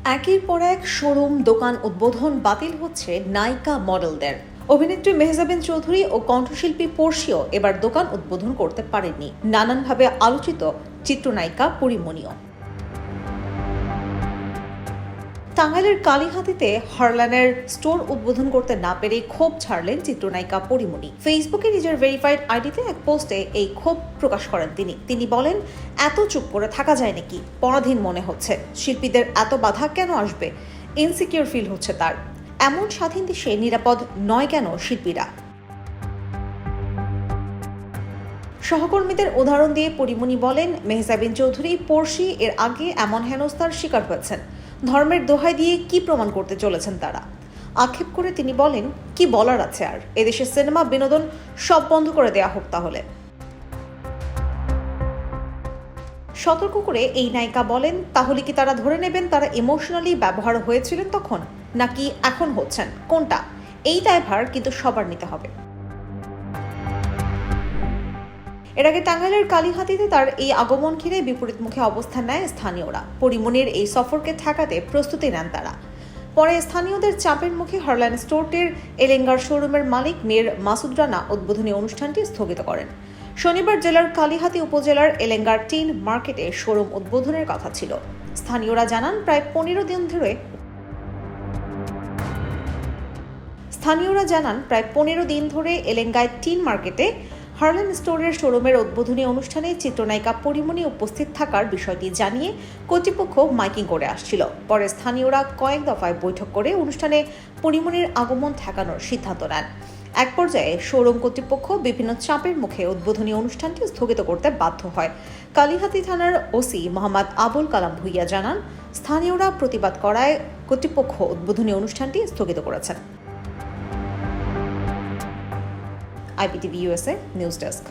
একের পর এক শোরুম দোকান উদ্বোধন বাতিল হচ্ছে নায়িকা মডেলদের। অভিনেত্রী মেহজাবিন চৌধুরী ও কণ্ঠশিল্পী পর্ষিও এবার দোকান উদ্বোধন করতে পারেননি। নানানভাবে আলোচিত চিত্রনায়িকা পরিমণিও। টাঙ্গাইলের কালীহাতিতে হারলানের স্টোর উদ্বোধন করতে না পেরে ক্ষোভ ছাড়লেন চিত্রনায়িকা পরিমণি। ফেসবুকে নিজের ভেরিফাইড আইডিতে এক পোস্টে এই ক্ষোভ প্রকাশ করেন তিনি বলেন, এত চুপ করে থাকা যায় নাকি? পরাধীন মনে হচ্ছে। শিল্পীদের এত বাধা কেন আসবে? ইনসিকিউর ফিল হচ্ছে তার। এমন স্বাধীন দেশে নিরাপদ নয় কেন শিল্পীরা? সহকর্মীদের উদাহরণ দিয়ে পরিমণি বলেন, মেহজাবিন চৌধুরী পড়শি এর আগে এমন হেনস্থার শিকার হয়েছেন। ধর্মের দোহাই দিয়ে কি প্রমাণ করতে চলেছেন তারা? আক্ষেপ করে তিনি বলেন, কি বলার আছে আর? এদেশে সিনেমা বিনোদন সব বন্ধ করে দেয়া হোক তাহলে। সতর্ক করে এই নায়িকা বলেন, তাহলে কি তারা ধরে নেবেন তারা ইমোশনালি ব্যবহার হয়েছিলেন তখন, নাকি এখন হচ্ছেন? কোনটা? এই দায়ভার কিন্তু সবার নিতে হবে। এর আগে টাঙ্গাইলের কালীহাতিতে তার এই আগমন ঘিরে বিপরীতমুখী অবস্থান নেয় স্থানীয়রা। পরিমণির এই সফরকে ঠেকাতে প্রস্তুতি নেন তারা। পরে স্থানীয়দের চাপের মুখে হারলান স্টোরটির এলেঙ্গার শোরুমের মালিক মীর মাসুদ রানা উদ্বোধনী অনুষ্ঠানটি স্থগিত করেন। শনিবার জেলার কালীহাতি উপজেলার এলেঙ্গার টিন মার্কেটে শোরুম উদ্বোধনের কথা ছিল। স্থানীয়রা জানান, প্রায় 15 দিন ধরে এলেঙ্গায় টিন মার্কেটে হারলান স্টোরের শোরুমের উদ্বোধনী অনুষ্ঠানে চিত্রনায়িকা পরিমণি উপস্থিত থাকার বিষয়টি জানিয়ে কর্তৃপক্ষ মাইকিং করে আসছিল। পরে স্থানীয়রা কয়েক দফায় বৈঠক করে অনুষ্ঠানে পরিমণির আগমন ঠেকানোর সিদ্ধান্ত নেন। এক পর্যায়ে শোরুম কর্তৃপক্ষ বিভিন্ন চাপের মুখে উদ্বোধনী অনুষ্ঠানটি স্থগিত করতে বাধ্য হয়। কালীহাতি থানার ওসি মোহাম্মদ আবুল কালাম ভুইয়া জানান, স্থানীয়রা প্রতিবাদ করায় কর্তৃপক্ষ উদ্বোধনী অনুষ্ঠানটি স্থগিত করেছেন। IPTV USA News Desk।